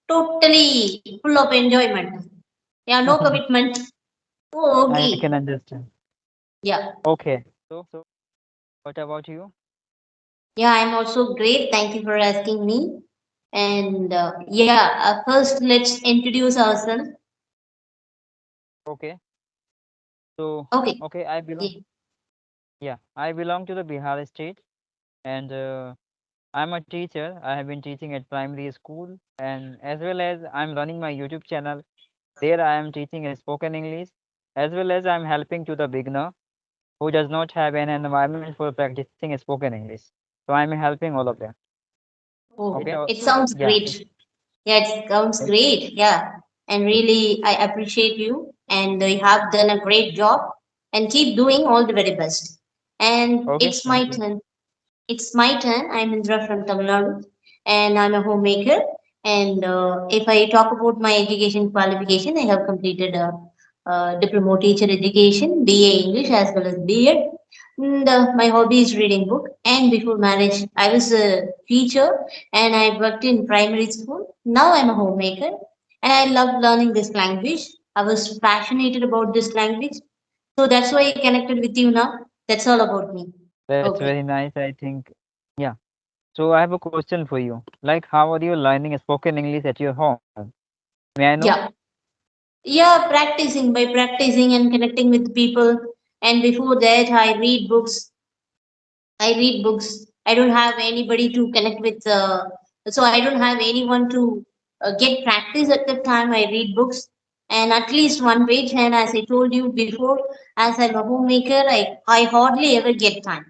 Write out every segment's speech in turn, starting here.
totally full of enjoyment. Yeah, no commitment. Oh, I can okay. understand. Yeah. Okay. So what about you? Yeah, I'm also great. Thank you for asking me. And yeah, first let's introduce ourselves. Okay. So Okay. okay, I belong. Yeah. Yeah, I belong to the Bihar state, and I'm a teacher. I have been teaching at primary school, and as well as I'm running my YouTube channel. There I am teaching a spoken English, as well as I'm helping to the beginner who does not have an environment for practicing a spoken English. So I'm helping all of them. Oh, Okay. it sounds Yeah. great. Yeah, it sounds great. Yeah. And really, I appreciate you. And you have done a great job. And keep doing all the very best. And Okay. it's Thank my you. turn. It's my turn. I'm Indra from Tamil Nadu. And I'm a homemaker. And if I talk about my education qualification, I have completed a diploma teacher education, BA English as well as B.Ed. And my hobby is reading book. And before marriage, I was a teacher and I worked in primary school. Now I'm a homemaker and I love learning this language. I was passionate about this language. So that's why I connected with you now. That's all about me. That's Okay. very nice, I think. Yeah. So I have a question for you. Like, how are you learning spoken English at your home? May I know? Yeah. Yeah, practicing by practicing and connecting with people. And before that, I read books. I read books. I don't have anybody to connect with. So I don't have anyone to get practice at the time. I read books and at least one page. And as I told you before, as I'm a homemaker, I hardly ever get time.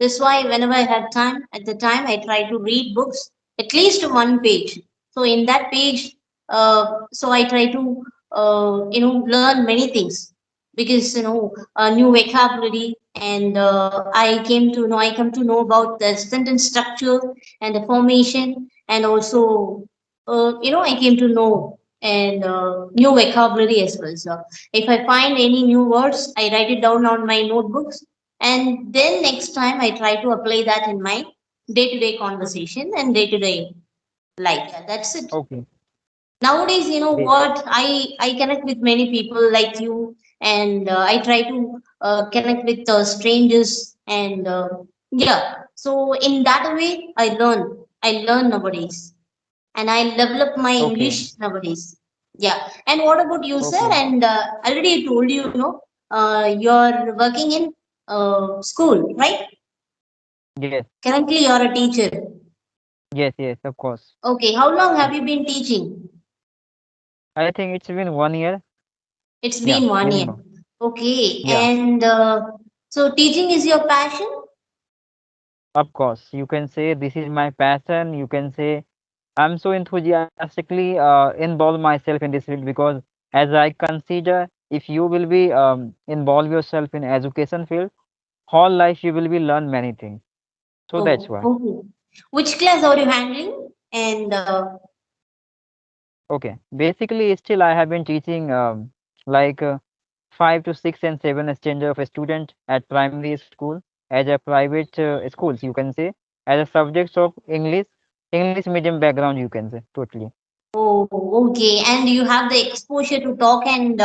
That's why whenever I have time, at the time I try to read books, at least one page. So in that page, so I try to learn many things because new vocabulary and I come to know about the sentence structure and the formation and also I came to know and new vocabulary as well. So if I find any new words, I write it down on my notebooks and then next time I try to apply that in my day-to-day conversation and day-to-day life. Yeah, that's it. Okay. Nowadays, you know Great. what, I connect with many people like you and I try to connect with strangers and yeah, so in that way I learn nowadays and I develop my Okay. English nowadays. Yeah. And what about you, sir? Okay. And already I told you, you're working in school, right? Yes. Currently you're a teacher. Yes. Yes. Of course. Okay, how long have you been teaching? I think it's been 1 year. It's Yeah. been 1 year. Minimum. Okay. Yeah. And so teaching is your passion? Of course. You can say this is my passion. You can say I'm so enthusiastically involve myself in this field because as I consider if you will be involve yourself in education field, whole life you will be learn many things. So that's Oh, why. okay. Which class are you handling? And Okay. Basically, still I have been teaching like 5 to 6 and 7 standard of a student at primary school as a private schools. You can say as a subjects of English medium background. You can say totally. oh, okay. And you have the exposure to talk and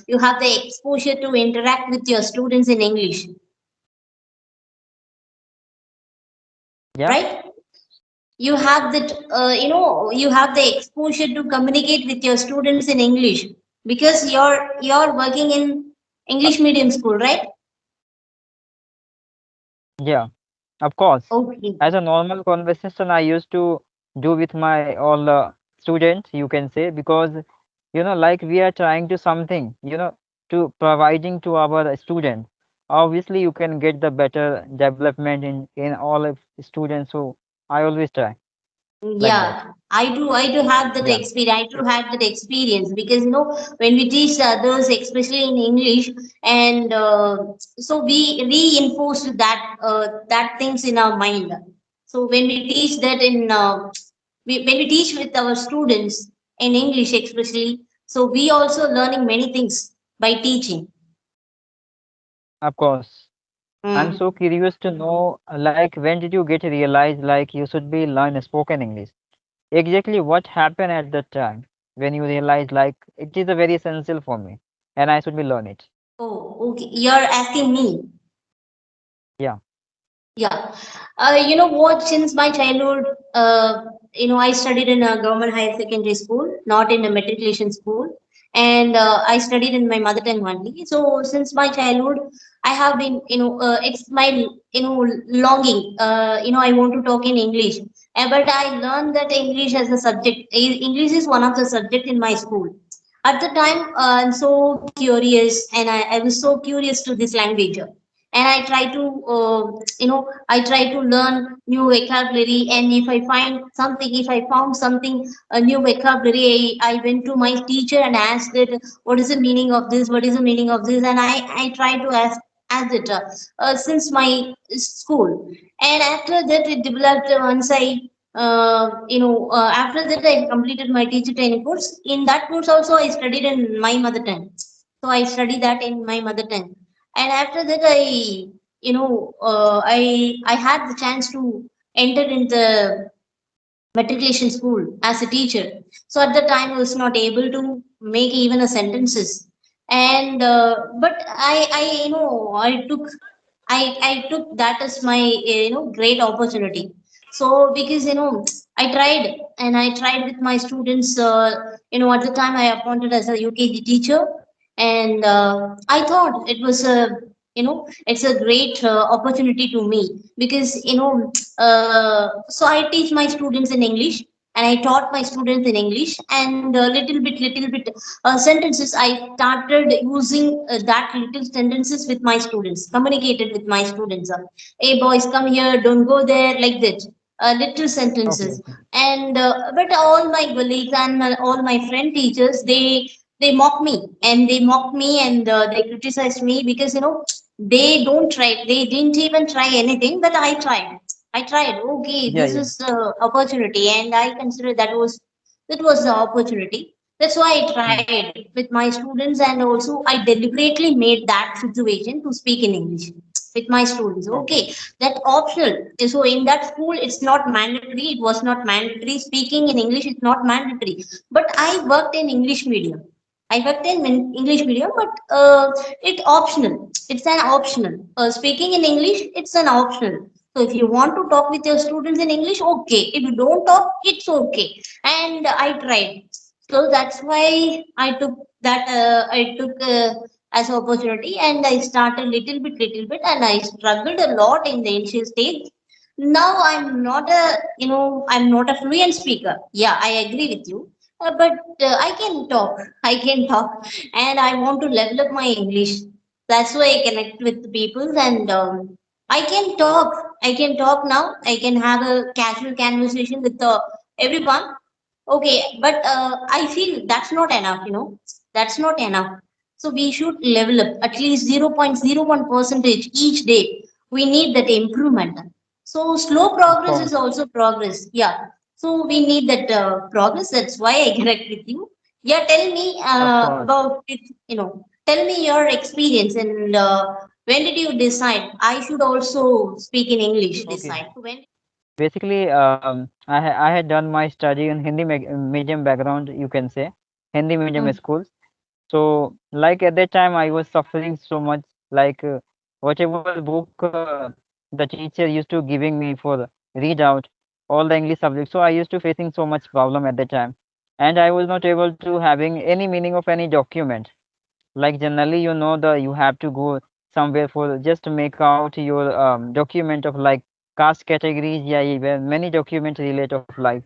you have the exposure to interact with your students in English, Yeah. right? You have that, you have the exposure to communicate with your students in English because you're working in Uh, English medium school, right? yeah. Of course. Okay. As a normal conversation, I used to do with my all students. You can say because like we are trying to something to providing to our students. Obviously, you can get the better development in all of students. So I always try like that. Yeah, I do have that Yeah. experience. I do have that experience because when we teach others, especially in English, and so we reinforce that things in our mind. So when we teach that when we teach with our students in English, especially, so we also learning many things by teaching. Of course. I'm Mm. so curious to know, like, when did you get realized like you should be learn spoken English? exactly what happened at that time when you realize like it is a very essential for me and I should be learn it. Oh, okay. You're asking me. Yeah. Yeah. You know what? Since my childhood, I studied in a government higher secondary school, not in a matriculation school, and I studied in my mother tongue only. So since my childhood, I have been, it's my, longing. I want to talk in English, but I learned that English as a subject. English is one of the subject in my school. At the time, I'm so curious, and I was so curious to this language, and I try to I try to learn new vocabulary. And if I find something, if I found something, a new vocabulary, I went to my teacher and asked it, what is the meaning of this, what is the meaning of this, and I try to ask it since my school. And after that it developed once I after that I completed my teacher training course. In that course also I studied in my mother tongue, so I studied that in my mother tongue. And after that I I had the chance to enter in the matriculation school as a teacher. So at the time I was not able to make even a sentences. And but I I took that as my great opportunity. So because I tried, and I tried with my students. At the time I appointed as a UKG teacher, and I thought it was a it's a great opportunity to me, because so I teach my students in English, and I taught my students in English, and little bit sentences I started using that little sentences with my students, communicated with my students. Hey boys, come here, don't go there, like that. Little Okay. sentences. Okay. And but all my colleagues and all my friend teachers, they mock me, and they mock me, and they criticize me, because they don't try, they didn't even try anything, but I tried. Okay, Yeah. this Yeah. is opportunity, and I consider that was the opportunity. That's why I Hmm. tried with my students, and also I deliberately made that situation to speak in English with my students. Okay. Okay, that optional. So in that school, it's not mandatory. It was not mandatory. Speaking in English is not mandatory. But I worked in English medium. I worked in English medium, but it's optional. It's an optional. Speaking in English, it's an optional. So if you want to talk with your students in English, okay. If you don't talk, it's okay. And I tried. So that's why I took that. I took as opportunity, and I started little bit, and I struggled a lot in the initial stage. Now I'm not a fluent speaker. Yeah, I agree with you. But I can talk. I can talk, and I want to level up my English. That's why I connect with the people, and I can talk. I can talk now. I can have a casual conversation with everyone. Okay, but I feel that's not enough. That's not enough. So we should level up at least 0.01 percentage each day. We need that improvement. So slow Of progress is course. also progress. Yeah. So we need that progress. That's why I connect with you. Yeah. Tell me Of course. about it. Tell me your experience, and when did you decide I should also speak in English? Okay. Decide when? Basically, I had done my study in Hindi medium background, you can say, Hindi medium Mm, schools. So, like at that time, I was suffering so much. Like whatever book the teacher used to giving me for read out all the English subjects. So I used to facing so much problem at that time, and I was not able to having any meaning of any document. Like generally, the you have to go somewhere for just to make out your document of like caste categories, yeah, even many documents relate of life.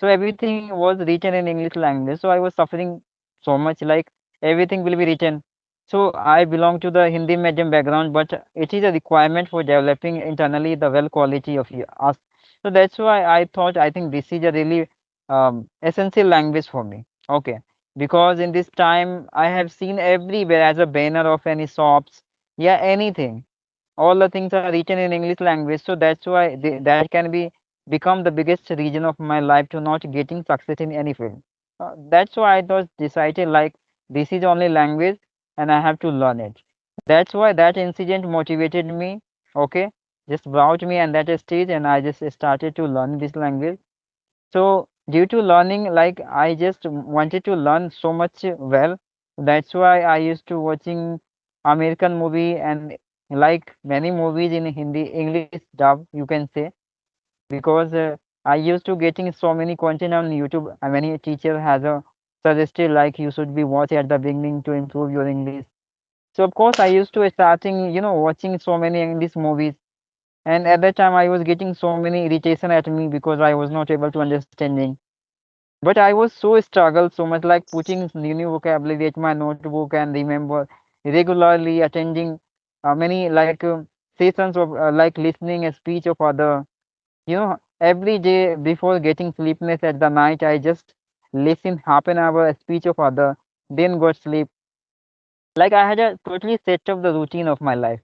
So everything was written in English language. So I was suffering so much, like everything will be written. So I belong to the Hindi medium background, but it is a requirement for developing internally the well quality of us. So that's why I thought I think this is a really essential language for me. Okay, because in this time I have seen everywhere as a banner of any shops, yeah, anything, all the things are written in English language. So that's why that can be become the biggest reason of my life to not getting success in any field. That's why I thought decided like this is only language and I have to learn it. That's why that incident motivated me. Okay, just brought me and that stage and I just started to learn this language. So due to learning, like I just wanted to learn so much well. That's why I used to watching American movie and like many movies in Hindi English dub, you can say, because I used to getting so many content on YouTube. Many teacher has a suggested like you should be watch at the beginning to improve your English. So of course I used to starting watching so many English movies, and at that time I was getting so many irritation at me because I was not able to understanding. But I was so struggled so much like putting new vocabulary at my notebook and remember regularly attending many like sessions of like listening a speech of other. Every day before getting sleepness at the night, I just listen half an hour a speech of other, then go sleep. Like I had a totally set up the routine of my life.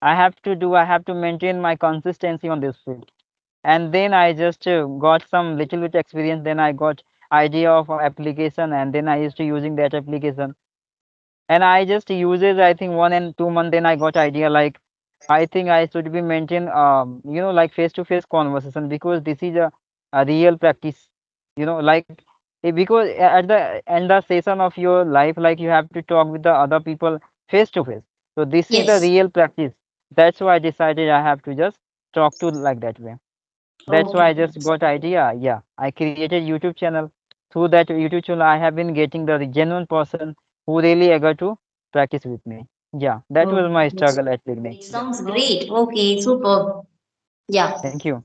I have to maintain my consistency on this field. And then I just got some little bit experience. Then I got idea of application, and then I used to using that application. And I just uses I think 1 and 2 months. Then I got idea like I think I should be maintain like face to face conversation because this is a real practice. Like because at the end the session of your life, like you have to talk with the other people face to face. So this is the Yes. real practice. That's why I decided I have to just talk to like that way. That's why Okay. I just got idea. Yeah, I created YouTube channel. Through that YouTube channel, I have been getting the genuine person who really eager to practice with me. Yeah, that was Okay. my struggle at beginning. It Yeah, sounds great. Okay, super. Yeah. thank you.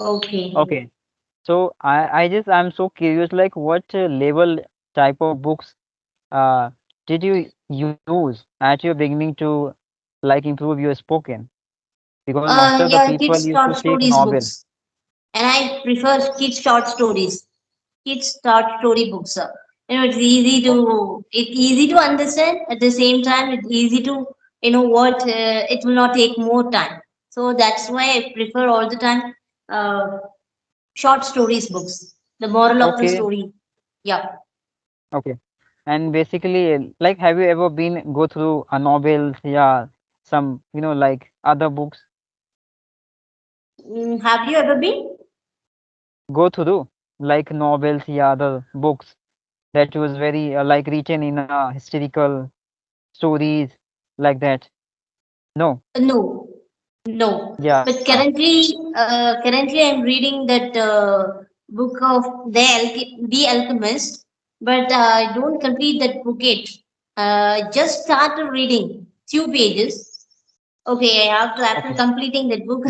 Okay. Okay, so I'm so curious, like what level type of books uh did you use at your beginning to like improve your spoken? Because most of the Yeah, people kids used short to take stories novel. books, and I prefer kids short stories. Kids short story books. It's easy to understand. At the same time, it's easy to what it will not take more time. So that's why I prefer all the time uh, short stories books. The moral of the Okay, story. Yeah. okay. And basically, like, have you ever been go through a novels, yeah, some, like other books, Have you ever been? go through like novels, yeah, other books that was very like written in historical stories like that? No, No, no. yeah, But currently I'm reading that book of The Alchemist, but I don't complete that book yet. Just started reading few pages. Okay, I have to after okay, completing that book,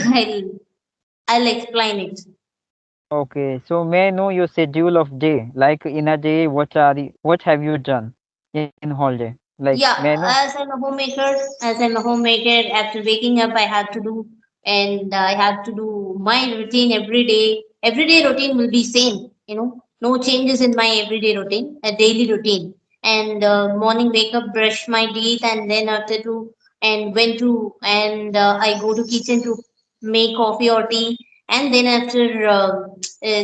I'll explain it. okay. So may I know your schedule of day? Like in a day, what have you done in whole day? Like, may I Yeah, know? as I'm a homemaker, after waking up, I have to do, and I have to do my routine every day. Everyday routine will be same, no changes in my everyday routine, a daily routine. And morning wake up, brush my teeth, and then after to, and went to, and I go to kitchen to make coffee or tea, and then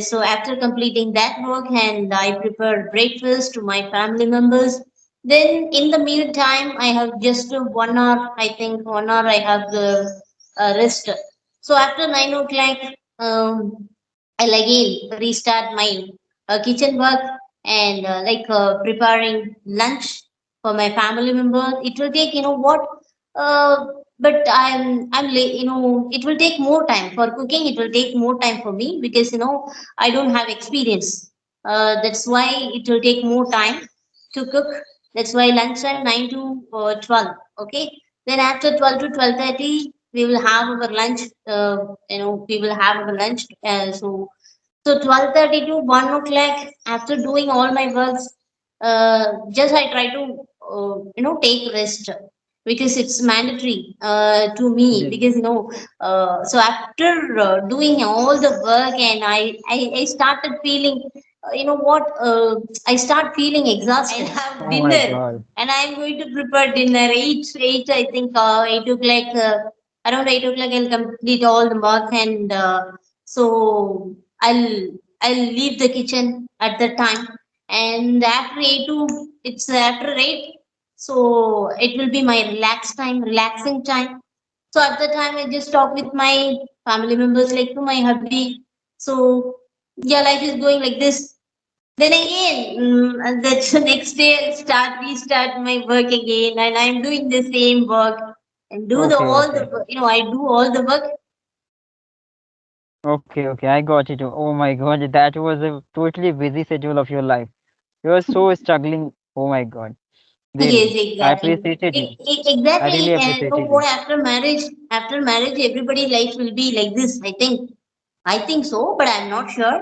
so after completing that work, and I prepare breakfast to my family members, then in the meantime, I have just 1 hour, I think 1 hour I have the rest. So after 9 o'clock, I'll again restart my kitchen work and preparing lunch for my family member. It will take, what, uh, but it will take more time for cooking. It will take more time for me because, I don't have experience. That's why it will take more time to cook. That's why lunchtime 9 to 12. Okay. Then after 12 to 12:30, we will have our lunch. We will have our lunch. So 12:30 to 1 o'clock, after doing all my works, just I try to take rest because it's mandatory to me Yeah. because so after doing all the work, and I started feeling I start feeling exhausted. I'll have Oh my dinner, God. and I'm going to prepare dinner eight I think 8 o'clock, around 8 o'clock I'll complete all the work, and so I'll I'll leave the kitchen at that time, and after 8 to it's after 8, so it will be my relaxing time. So at the time I just talk with my family members, like to my hubby. So Yeah, life is going like this. Then again, and that's the next day I'll restart my work again, and I'm doing the same work and do the Okay, all okay. the I do all the work. Okay, okay, I got it. Oh my God, that was a totally busy schedule of your life. You were so struggling. Oh my God, Yes, really. I exactly. appreciated you. I Exactly. really And you know appreciated what? you. After marriage, everybody life will be like this. I think so, but I'm not sure.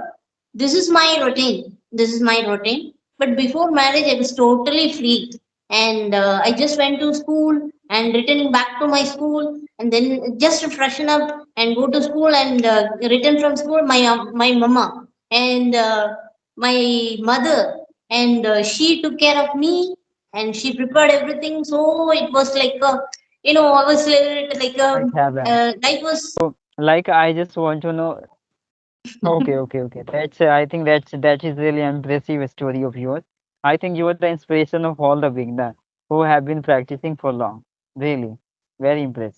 This is my routine. This is my routine. But before marriage, I was totally free, and I just went to school and returning back to my school, and then just to freshen up and go to school and return from school. My mama and my mother and she took care of me and she prepared everything. So it was like I was like Like heaven. life was. So, like, I just want to know. Okay, okay, okay. I think that is really impressive story of yours. I think you are the inspiration of all the beginner who have been practicing for long. Really, very impressive.